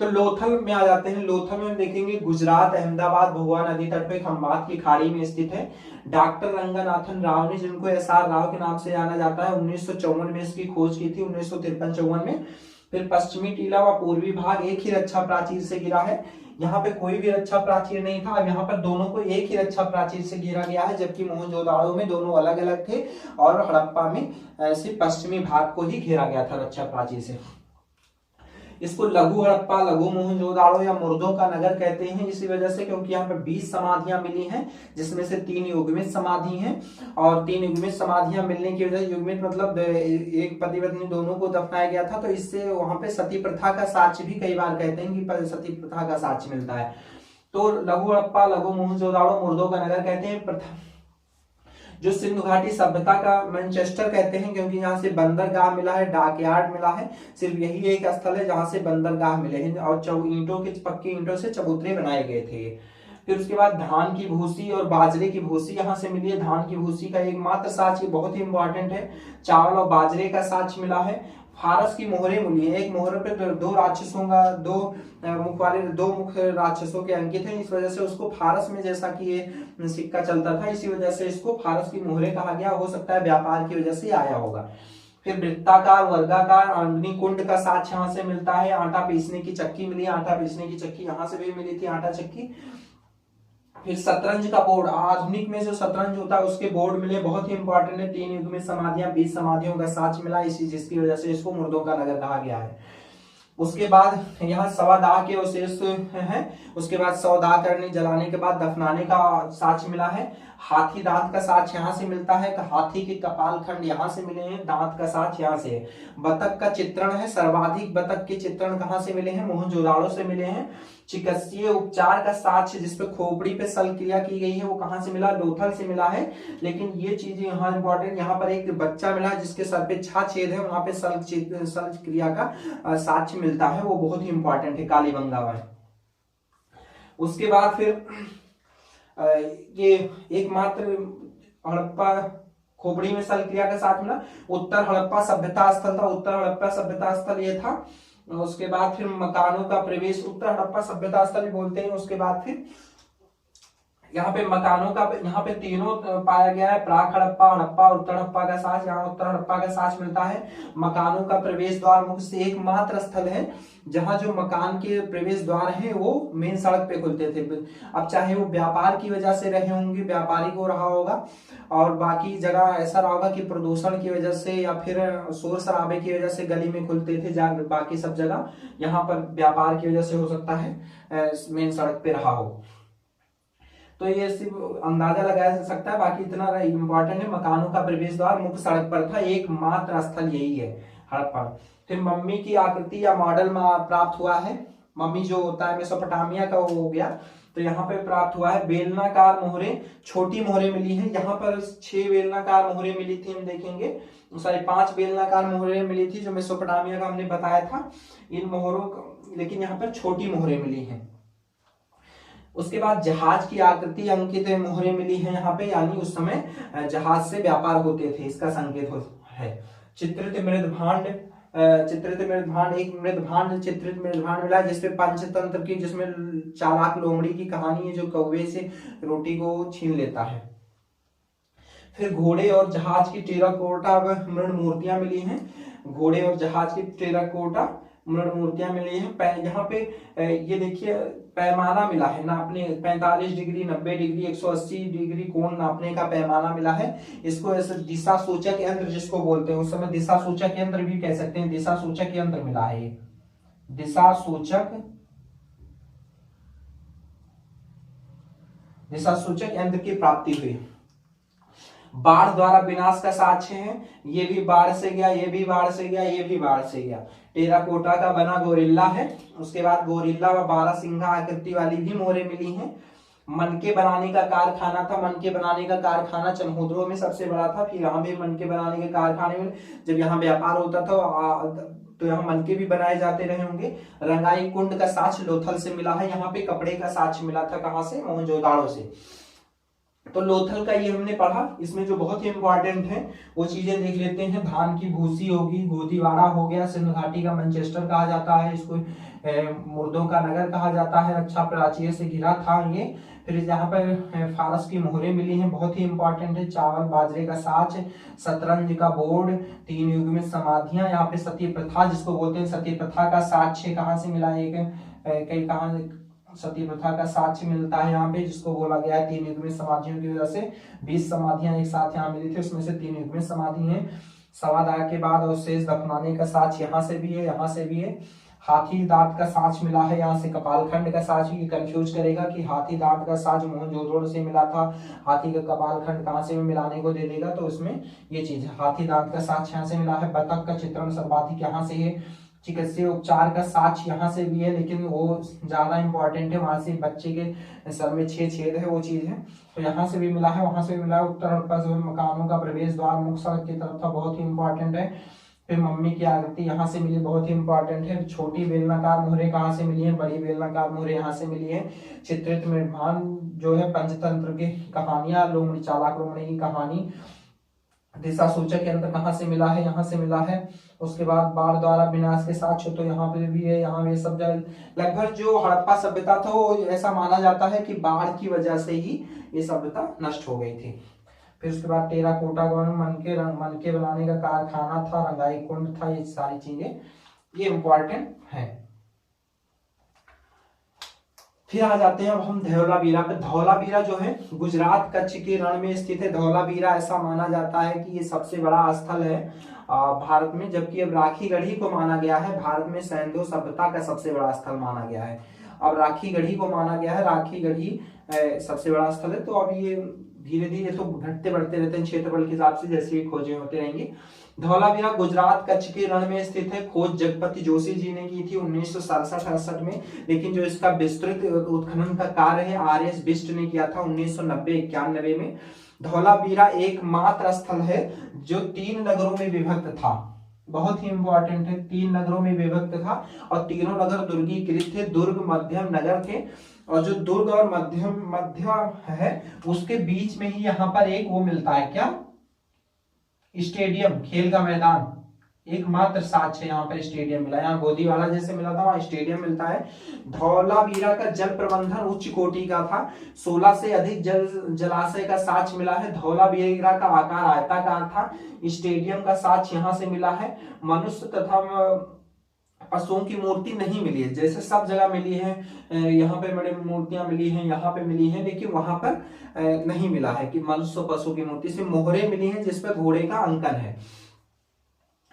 तो लोथल में आ जाते हैं। लोथल में देखेंगे गुजरात, अहमदाबाद, भभुआ नदी तट पे खंबात की खाड़ी में स्थित है। डॉक्टर रंगनाथन राव ने, जिनको SR राव के नाम से जाना जाता है, 1954 में इसकी खोज की थी, 1953-54 में। फिर पश्चिमी टीला व पूर्वी भाग एक ही रक्षा प्राचीर से घिरा है। यहाँ पे कोई भी रक्षा प्राचीर नहीं था। अब यहाँ पर दोनों को एक ही रक्षा प्राचीर से घेरा गया है, जबकि मोहनजोदाड़ो में दोनों अलग अलग थे और हड़प्पा में सिर्फ पश्चिमी भाग को ही घेरा गया था रक्षा प्राचीर से। इसको लघु हड़प्पा, लघु मोहनजोदाड़ो या मुर्दों का नगर कहते हैं इसी वजह से, क्योंकि यहाँ पे 20 समाधियां मिली हैं, जिसमें से 3 युग्मित समाधि हैं। और 3 युग्मित समाधियां मिलने की वजह से, युग्मित मतलब एक पति पत्नी दोनों को दफनाया गया था, तो इससे वहां पे सती प्रथा का साक्ष्य भी कई बार कहते हैं कि सती प्रथा का साक्ष्य मिलता है। तो लघु हड़प्पा, लघु मोहनजोदाड़ो, मुर्दों का नगर कहते हैं। प्रथा जो सिंधु घाटी सभ्यता का मैनचेस्टर कहते हैं, क्योंकि यहाँ से बंदरगाह मिला है, डॉकयार्ड मिला है। सिर्फ यही एक स्थल है जहां से बंदरगाह मिले हैं, और ईंटों के, पक्की ईंटों से चबूतरे बनाए गए थे। फिर उसके बाद धान की भूसी और बाजरे की भूसी यहाँ से मिली है। धान की भूसी का एकमात्र साक्ष्य बहुत ही इंपॉर्टेंट है। चावल और बाजरे का साक्ष्य मिला है। फारस की मोहरें मिली है। एक मोहर पे 2 राक्षसों का, 2 मुख वाले, 2 मुख राक्षसों के अंकित है, इस वजह से उसको फारस में, जैसा कि ये सिक्का चलता था, इसी वजह से इसको फारस की मोहरें कहा गया। हो सकता है व्यापार की वजह से आया होगा। फिर वृत्ताकार, वर्गाकार, अग्निकुंड का साक्ष्य यहाँ से मिलता है। आटा पीसने की चक्की मिली, आटा पीसने की चक्की यहाँ से भी मिली थी, आटा चक्की। फिर शतरंज का बोर्ड, आधुनिक में जो शतरंज होता है उसके बोर्ड मिले, बहुत ही इंपॉर्टेंट है। 3 युग में समाधियां, 20 समाधियों का साक्ष्य मिला, इसी जिसकी वजह से इसको मुर्दों का नगर कहा गया है। उसके बाद यहाँ सवा दाह के अवशेष हैं। उसके बाद 100 दाह करने, जलाने के बाद दफनाने का साक्ष्य मिला है। हाथी दांत का साक्ष्य यहाँ से मिलता है। हाथी के कपाल खंड यहाँ से मिले हैं। दांत का साक्ष्य यहाँ से है। बतख का चित्रण है। सर्वाधिक बतख के चित्रण कहाँ से मिले हैं? मोहनजोदाड़ो से मिले हैं। चिकित्सीय उपचार का साक्ष्य, जिसपे खोपड़ी पे शल्य क्रिया की गई है, वो कहाँ से मिला? लोथल से मिला है। लेकिन ये चीजें यहाँ इंपॉर्टेंट, यहाँ पर एक बच्चा मिला है जिसके सर पे 6 छेद है, वहां पे शल्य क्रिया का साक्ष्य मिलता है, वो बहुत ही इंपॉर्टेंट है, कालीबंगा में। उसके बाद फिर ये एकमात्र हड़प्पा खोपड़ी में शल्य क्रिया का साथ मिला। उत्तर हड़प्पा सभ्यता स्थल था। उत्तर हड़प्पा सभ्यता स्थल ये था। उसके बाद फिर मकानों का प्रवेश, उत्तर हड़प्पा सभ्यता स्थल भी बोलते हैं। उसके बाद फिर यहाँ पे मकानों का, यहाँ पे तीनों पाया गया है, प्राक हड़प्पा, हड़प्पा, उत्तर हड़प्पा का साक्ष्य। यहाँ उत्तर हड़प्पा का साक्ष्य मिलता है। मकानों का प्रवेश द्वार मुख्य से एकमात्र स्थल है जहां जो मकान के प्रवेश द्वार हैं वो मेन सड़क पे खुलते थे। अब चाहे वो व्यापार की वजह से रहे होंगे, व्यापारी को रहा होगा, और बाकी जगह ऐसा रहा होगा कि प्रदूषण की वजह से या फिर शोर शराबे की वजह से गली में खुलते थे। बाकी सब जगह यहाँ पर व्यापार की वजह से हो सकता है मेन सड़क पे रहा हो। तो ये सिर्फ अंदाजा लगाया जा सकता है, बाकी इतना इंपॉर्टेंट है। मकानों का प्रवेश द्वार मुख्य सड़क पर था, एकमात्र स्थल यही है हड़प्पा। फिर मम्मी की आकृति या मॉडल प्राप्त हुआ है। मम्मी जो होता है मेसोपोटामिया का, वो हो गया, तो यहाँ पे प्राप्त हुआ है। बेलनाकार मोहरें, छोटी मोहरें मिली हैं। यहाँ पर 6 बेलनाकार मोहरें मिली थी, हम देखेंगे। 5 बेलनाकार मोहरें मिली थी जो मेसोपोटामिया का हमने बताया था इन मोहरों को, लेकिन यहाँ पर छोटी मोहरें मिली हैं। उसके बाद जहाज की आकृति अंकित मोहरें मिली हैं यहाँ पे, यानी उस समय जहाज से व्यापार होते थे, इसका संकेत है। चित्रित मृदभांड, एक मृदभांड, चित्रित मृदभांड मिला जिसपे पंचतंत्र की, जिसमें चालाक लोमड़ी की कहानी है जो कौवे से रोटी को छीन लेता है। फिर घोड़े और जहाज की टेराकोटा मृण मूर्तियां मिली हैं। घोड़े और जहाज की टेराकोटा मृण मूर्तियां मिली हैं। यहाँ पे ये देखिए पैमाना मिला है नापने, 45 डिग्री, 90 डिग्री, 180 डिग्री कोण नापने का पैमाना मिला है। इसको ऐसे दिशा सूचक यंत्र जिसको बोलते हैं, उस समय दिशा सूचक यंत्र भी कह सकते हैं। दिशा सूचक यंत्र मिला है, ये दिशा सूचक यंत्र की प्राप्ति हुई। बाढ़ द्वारा विनाश का साक्ष्य है। ये भी बाढ़ से गया, ये भी बाढ़ से गया, ये भी बाढ़ से गया। टेराकोटा का बना गोरिल्ला है। उसके बाद गोरिल्ला व 12 सिंघा आकृति वाली भी मोहरें मिली हैं। मनके बनाने का कारखाना था। मनके बनाने का कारखाना चनहोदरो में सबसे बड़ा था। फिर यहाँ भी मनके बनाने के कारखाने में जब यहाँ व्यापार होता था तो यहाँ मनके भी बनाए जाते रहे होंगे। रंगाई कुंड का साक्ष्य लोथल से मिला है। यहाँ पे कपड़े का साक्ष्य मिला था, कहाँ से? मोहनजोदाड़ो से। तो लोथल का ये हमने पढ़ा। इसमें जो बहुत ही इंपॉर्टेंट है वो चीजें देख लेते हैं। धान की भूसी होगी, गोदीवाड़ा हो गया, सिंधु घाटी का मैनचेस्टर कहा जाता है, इसको मुर्दों का नगर कहा जाता है। अच्छा प्राचीर से घिरा था ये। फिर यहाँ पर फारस की मोहरें मिली हैं, बहुत ही इंपॉर्टेंट है। चावल बाजरे का साक्ष्य, शतरंज का बोर्ड, 3 युग में समाधियां, यहाँ पे सती प्रथा जिसको बोलते हैं, सती प्रथा का साक्ष्य कहाँ से मिला है? कई कहाँ सती प्रथा का साक्ष्य मिलता है यहाँ पे, जिसको बोला गया है 3 युग में समाधियों की वजह से 20 समाधियां एक साथ यहाँ मिली थी, उसमें से 3 युग में समाधि है। सवा दाह के बाद और शेष दफनाने का साक्ष्य यहाँ से भी है, यहाँ से भी है। हाथी दांत का साँच मिला है, यहाँ से कपालखंड का साँच भी कंफ्यूज करेगा कि हाथी दांत का साँच मोहनजोदड़ो से मिला था, हाथी का कपालखंड कहाँ से मिलाने को दे देगा, तो उसमें ये चीज है। हाथी दांत का साँच यहाँ से मिला है, बतख का चित्रण सर्वाधिक यहाँ से है, चिकित्सीय उपचार का साँच यहाँ से भी है, लेकिन वो ज्यादा इंपॉर्टेंट है, वहां से बच्चे के सर में 6 छेद है वो चीज है, तो यहाँ से भी मिला है, वहां से भी मिला है। उत्तर हड़प्पा से मकानों का प्रवेश द्वार मुख्य सड़क की तरफ था, बहुत ही इंपॉर्टेंट है। फिर मम्मी की आकृति यहाँ से मिली, बहुत ही इंपॉर्टेंट है। छोटी बेलनाकार मोहरे कहाँ से मिली है, बड़ी बेलनाकार मोहरे यहाँ से मिली है। चित्रित निर्माण जो है पंचतंत्र की कहानियां, लोमड़ी चालाक लोमड़ी की कहानी, दिशा सूचक यंत्र कहाँ से मिला है, यहाँ से मिला है। उसके बाद बाढ़ द्वारा विनाश के साक्ष्य तो यहाँ पे भी है, यहाँ भी सब लगभग जो हड़प्पा सभ्यता था वो ऐसा माना जाता है कि बाढ़ की वजह से ही ये सभ्यता नष्ट हो गई थी। फिर उसके बाद टेराकोटा मनके बनाने का कारखाना था, रंगाई कुंड था, ये सारी चीजें ये इंपॉर्टेंट है। फिर आ जाते हैं अब हम धौलावीरा पे। धौलावीरा जो है गुजरात कच्छ के रण में स्थित है। धौलावीरा ऐसा माना जाता है कि ये सबसे बड़ा स्थल है भारत में, जबकि अब राखी गढ़ी को माना गया है भारत में सैंधव सभ्यता का सबसे बड़ा स्थल माना गया है। अब राखी गढ़ी को माना गया है, राखी गढ़ी सबसे बड़ा स्थल है। तो अब ये धीरे धीरे तो घटते बढ़ते रहते हैं क्षेत्रफल के हिसाब से, जैसे खोजें होते रहेंगे। धौलावीरा गुजरात कच्छ के रण में स्थित है। खोज जगपति जोशी जी ने की थी 1967-68 में, लेकिन जो इसका विस्तृत उत्खनन का कार्य है RS बिष्ट ने किया था 1990-91 में। धौलावीरा एकमात्र स्थल है जो 3 नगरों में विभक्त था, बहुत ही इंपॉर्टेंट है, 3 नगरों में विभक्त था और तीनों नगर दुर्गीकृत थे, दुर्ग मध्यम नगर थे। और जो दुर्ग और मध्य है उसके बीच में ही यहाँ पर एक वो मिलता है, क्या, स्टेडियम, खेल का मैदान। एकमात्र साक्ष्य है यहाँ पर स्टेडियम मिला, यहाँ गोदीवाला जैसे मिला था वहां स्टेडियम मिलता है। धौलावीरा का जल प्रबंधन उच्च कोटि का था, 16 से अधिक जलाशय का साक्ष्य मिला है। धौलावीरा का आकार आयताकार था। स्टेडियम का साक्ष्य यहाँ से मिला है। मनुष्य तथा पशुओं की मूर्ति नहीं मिली है, जैसे सब जगह मिली है, यहाँ पे बड़े मूर्तियां मिली हैं, यहाँ पे मिली हैं, लेकिन वहां पर नहीं मिला है कि मनुष्य पशु की मूर्ति से। मोहरे मिली हैं जिसपे घोड़े का अंकन है।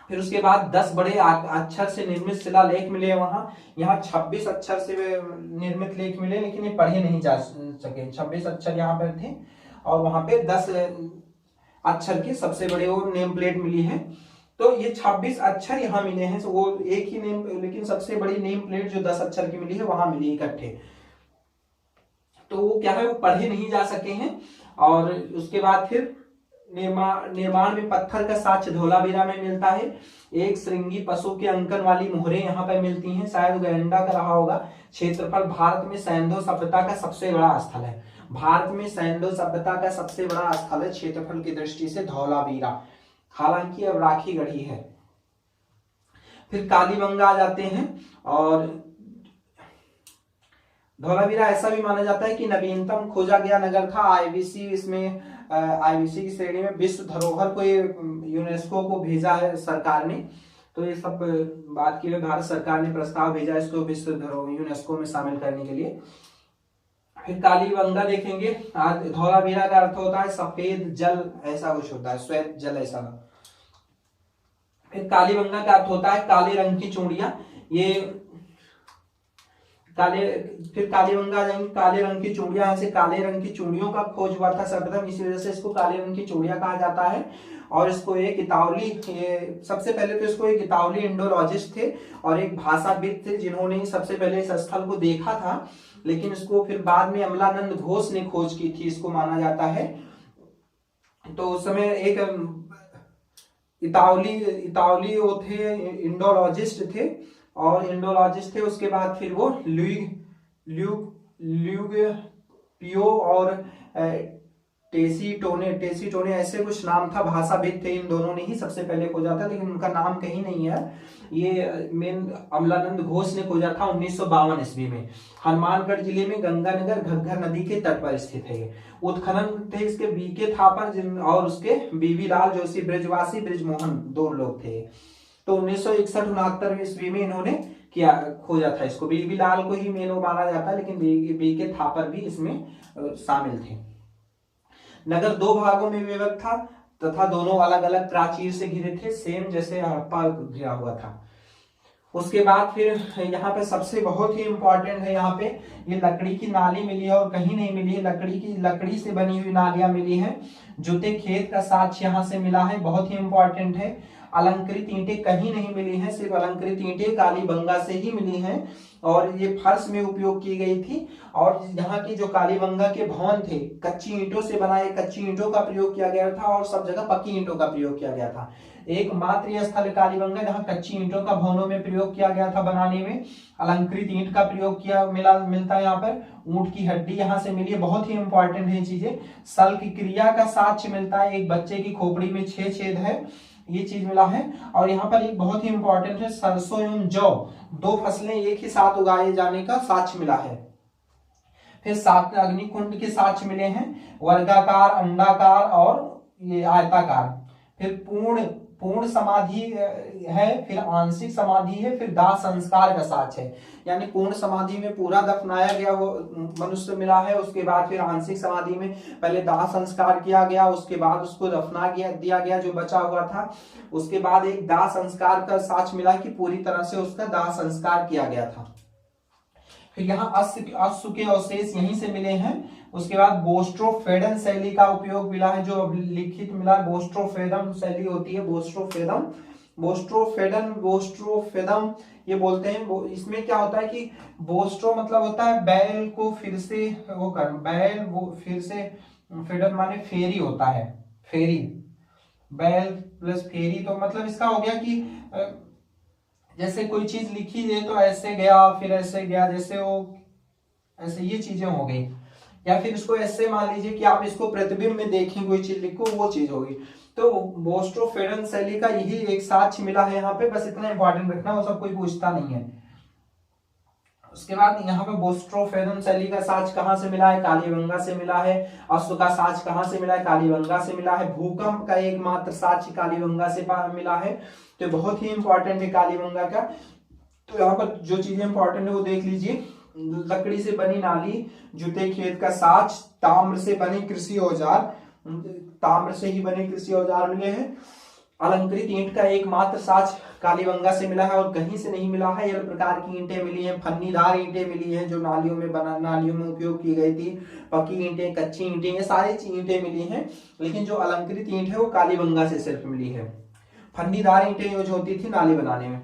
फिर उसके बाद 10 बड़े अक्षर से निर्मित शिलालेख मिले वहां, यहाँ 26 अक्षर से निर्मित लेख मिले, लेकिन ये पढ़े नहीं जा सके। 26 अक्षर यहाँ पर थे और वहां पे 10 अक्षर की सबसे बड़े वो नेम प्लेट मिली है। तो ये 26 अक्षर यहाँ मिले हैं, वो एक ही नेम, लेकिन सबसे बड़ी नेम प्लेट जो 10 अक्षर की मिली है वहां मिली इकट्ठे। तो वो क्या है, वो पढ़े नहीं जा सके हैं। और उसके बाद फिर निर्माण में पत्थर का साक्ष्य धौलावीरा में मिलता है। एक श्रृंगी पशु के अंकन वाली मोहरे यहाँ पर मिलती हैं, शायद गैंडा का रहा होगा। क्षेत्रफल भारत में सैंधव सभ्यता का सबसे बड़ा स्थल है, भारत में सैंधव सभ्यता का सबसे बड़ा स्थल है क्षेत्रफल की दृष्टि से धौलावीरा, हालांकि अब राखी गढ़ी है। फिर कालीबंगा आ जाते हैं। और धौलावीरा ऐसा भी माना जाता है कि नवीनतम खोजा गया नगर था। आईवीसी इसमें आईवीसी की श्रेणी में विश्व धरोहर को यूनेस्को को भेजा है सरकार ने। तो ये सब बात की है, भारत सरकार ने प्रस्ताव भेजा इसको विश्व धरोहर यूनेस्को में शामिल करने के लिए। फिर कालीबंगा देखेंगे। धौलावीरा का अर्थ होता है सफेद जल, ऐसा कुछ होता है, श्वेत जल ऐसा। फिर कालीबंगा का अर्थ होता है काले रंग की चूड़ियां, ये फिर कालीबंगा आ जाएंगे। काले रंग की चूड़ियां, यहाँ से काले रंग की चूड़ियों का खोज हुआ था सर्वप्रथम, इसी वजह से इसको काले रंग की चूड़ियां कहा जाता है। और इसको एक इतावली, सबसे पहले तो इसको एक इतावली इंडोलॉजिस्ट थे और एक भाषाविद थे जिन्होंने सबसे पहले इस स्थल को देखा था, लेकिन इसको फिर बाद में अमलानंद घोष ने खोज की थी, इसको माना जाता है। तो उस समय एक इतावली वो थे, इंडोलॉजिस्ट थे, और इंडोलॉजिस्ट थे। उसके बाद फिर वो पियो और टेसीटोने ऐसे कुछ नाम था, भाषाविद थे। इन दोनों ने ही सबसे पहले खोजा था, लेकिन उनका नाम कहीं नहीं है। ये मेन अमलानंद घोष ने खोजा था 1952 ईस्वी में। हनुमानगढ़ जिले में गंगानगर घग्घर नदी के तट पर स्थित है। उत्खनन थे इसके बीके थापर और उसके बीवी लाल जोशी, ब्रिजवासी ब्रिजमोहन, दो लोग थे। तो 1961-69 ईस्वी में इन्होंने किया, खोजा था इसको। बीबी लाल को ही मेन माना जाता है, लेकिन बीके थापर भी इसमें शामिल थे। नगर 2 भागों में विभक्त था तथा दोनों अलग अलग प्राचीर से घिरे थे, सेम जैसे हड़प्पा घिरा हुआ था। उसके बाद फिर यहाँ पे सबसे बहुत ही इंपॉर्टेंट है, यहाँ पे ये लकड़ी की नाली मिली है और कहीं नहीं मिली है, लकड़ी से बनी हुई नालियां मिली हैं। जुते खेत का साक्ष यहाँ से मिला है, बहुत ही इंपॉर्टेंट है। अलंकृत ईंटें कहीं नहीं मिली हैं, सिर्फ अलंकृत ईंटें कालीबंगा से ही मिली हैं और ये फर्श में उपयोग की गई थी। और यहाँ की जो कालीबंगा के भवन थे कच्ची ईंटों से बनाए, कच्ची ईंटों का प्रयोग किया गया था और सब जगह पक्की ईंटों का प्रयोग किया गया था। एकमात्र यह स्थल कालीबंगा जहाँ कच्ची ईंटों का भवनों में प्रयोग किया गया था बनाने में। अलंकृत ईंट का प्रयोग किया मिलता है यहाँ पर। ऊंट की हड्डी यहाँ से मिली है, बहुत ही इंपॉर्टेंट है चीजें। सल की क्रिया का साक्ष्य मिलता है, एक बच्चे की खोपड़ी में 6 छेद है, ये चीज मिला है। और यहाँ पर एक बहुत ही इंपॉर्टेंट है, सरसों एवं जौ 2 फसलें एक ही साथ उगाए जाने का साक्ष्य मिला है। फिर 7 अग्निकुंड के साक्ष्य मिले हैं, वर्गाकार, अंडाकार और ये आयताकार। फिर पूर्ण समाधि है, फिर आंशिक समाधि है, फिर दाह संस्कार का साक्ष्य है। यानी पूर्ण समाधि में पूरा दफनाया गया वो मनुष्य मिला है, उसके बाद फिर आंशिक समाधि में पहले दाह संस्कार किया गया, उसके बाद उसको दफना दिया गया जो बचा हुआ था। उसके बाद एक दाह संस्कार का साक्ष्य मिला कि पूरी तरह से उसका दाह संस्कार किया गया था। फिर यहाँ अश्व के अवशेष यहीं से मिले हैं। उसके बाद बोस्ट्रोफेडन शैली का उपयोग मिला है, जो लिखित मिला है, बोस्ट्रोफेदम शैली होती है, बोस्ट्रोफेदम ये बोलते हैं। इसमें क्या होता है कि बोस्ट्रो मतलब होता है बैल को फिर से वो कर, बैल वो फिर से, फेडन माने फेरी होता है, फेरी, बैल प्लस फेरी, तो मतलब इसका हो गया कि जैसे कोई चीज लिखी है तो ऐसे गया फिर ऐसे गया, जैसे वो ऐसे ये चीजें हो गई। या फिर इसको ऐसे मान लीजिए कि आप इसको प्रतिबिंब में देखें, कोई चीज लिखो, वो चीज होगी। तो बोस्ट्रोफेडन शैली का यही एक साक्ष्य मिला है यहाँ पे, बस इतना इंपॉर्टेंट रखना, वो सब कोई पूछता नहीं है। उसके बाद यहाँ पे बोस्ट्रोफेडन शैली का साक्ष्य कहाँ से मिला है? कालीबंगा से मिला है। अश्व का साक्ष्य कहाँ से मिला है? कालीबंगा से मिला है। भूकंप का एकमात्र साक्ष्य कालीबंगा से मिला है, तो बहुत ही इंपॉर्टेंट है कालीबंगा का। तो यहाँ पर जो चीजें इंपॉर्टेंट है वो देख लीजिए। लकड़ी से बनी नाली, जुते खेत का साक्ष्य, ताम्र से बने कृषि औजार, ताम्र से ही बने कृषि औजार मिले हैं। अलंकृत ईंट का एकमात्र साक्ष्य कालीबंगा से मिला है और कहीं से नहीं मिला है। अलग प्रकार की ईंटें मिली हैं, फन्नीदार ईंटें मिली हैं जो नालियों में उपयोग की गई थी, पक्की ईंटें, कच्ची ईंटें, ये सारी ईंटें मिली हैं। लेकिन जो अलंकृत ईंट है वो कालीबंगा से सिर्फ मिली है। फन्नीदार ईंटें यूज होती थी नाली बनाने में।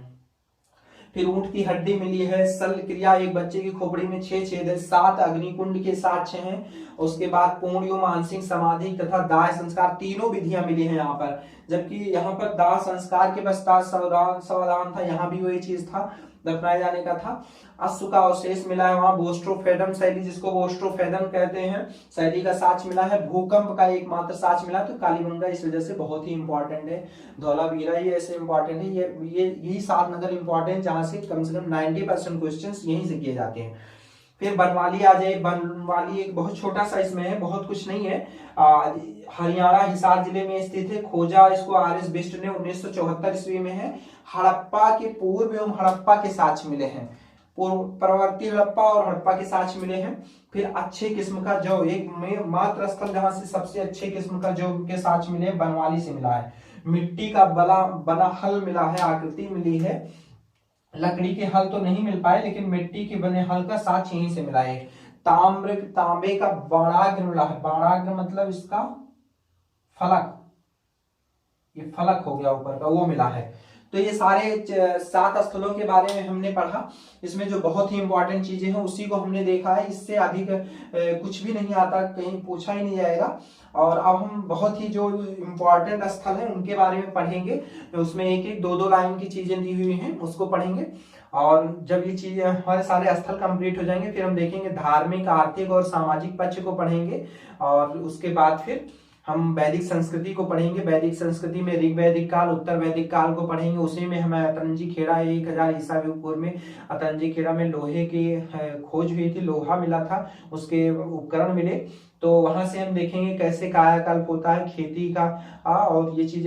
फिर ऊंट की हड्डी मिली है, सल क्रिया, एक बच्चे की खोपड़ी में 6 छेद है, 7 अग्निकुंड के साक्ष्य हैं। उसके बाद पूर्ण एवं आंशिक समाधि तथा दाह संस्कार, तीनों विधियां मिली हैं यहाँ पर। जबकि यहाँ पर दाह संस्कार के पश्चात सावधान था, यहाँ भी वही चीज था, दफनाए जाने का था। अश्व का अवशेष मिला है वहां, बोस्ट्रोफेडन शैली जिसको बोस्ट्रोफेदन कहते हैं, शैली का साक्ष्य मिला है। भूकंप का एकमात्र साक्ष्य मिला, तो कालीबंगा इस वजह से बहुत ही इंपॉर्टेंट है। धौलावीरा ये ऐसे इंपॉर्टेंट है, ये यही 7 नगर इंपॉर्टेंट जहां से कम 90% क्वेश्चन यहीं से किए जाते हैं। फिर बनवाली आ जाए। बनवाली एक बहुत छोटा सा इसमें है, बहुत कुछ नहीं है। हरियाणा हिसार जिले में स्थित है। खोजा इसको RS बिष्ट ने 1974 ईस्वी में है। हड़प्पा के पूर्व एवं हड़प्पा के साक्ष्य मिले हैं, पूर्ववर्ती हड़प्पा और हड़प्पा के साक्ष्य मिले हैं। फिर अच्छे किस्म का जौ, एक मात्र स्थल जहां से सबसे अच्छे किस्म का जौ के साक्ष्य मिले बनवाली से मिला है। मिट्टी का बना हल मिला है, आकृति मिली है। लकड़ी के हल तो नहीं मिल पाए, लेकिन मिट्टी के बने हल का साक्ष्य यहीं से मिला है। तांबे का बाणाग्र मिला है, बाणाग्र मतलब इसका फलक, ये फलक हो गया ऊपर का, वो मिला है। तो ये सारे 7 स्थलों के बारे में हमने पढ़ा। इसमें जो बहुत ही इंपॉर्टेंट चीजें हैं उसी को हमने देखा है, इससे अधिक कुछ भी नहीं आता, कहीं पूछा ही नहीं जाएगा। और अब हम बहुत ही जो इंपॉर्टेंट स्थल है उनके बारे में पढ़ेंगे। उसमें एक 2 लाइन की चीजें दी हुई हैं, उसको पढ़ेंगे। और जब ये चीजें हमारे सारे स्थल कंप्लीट हो जाएंगे, फिर हम देखेंगे धार्मिक, आर्थिक और सामाजिक पक्ष को पढ़ेंगे। और उसके बाद फिर हम वैदिक संस्कृति को पढ़ेंगे। वैदिक संस्कृति में ऋग वैदिक काल, उत्तर वैदिक काल को पढ़ेंगे। उसी में हमें अतरंजी खेड़ा 1000 ईसा पूर्व में अतरंजी खेड़ा में लोहे की खोज हुई थी, लोहा मिला था, उसके उपकरण मिले। तो वहां से हम देखेंगे कैसे कायाकल्प होता है खेती का, और ये चीजें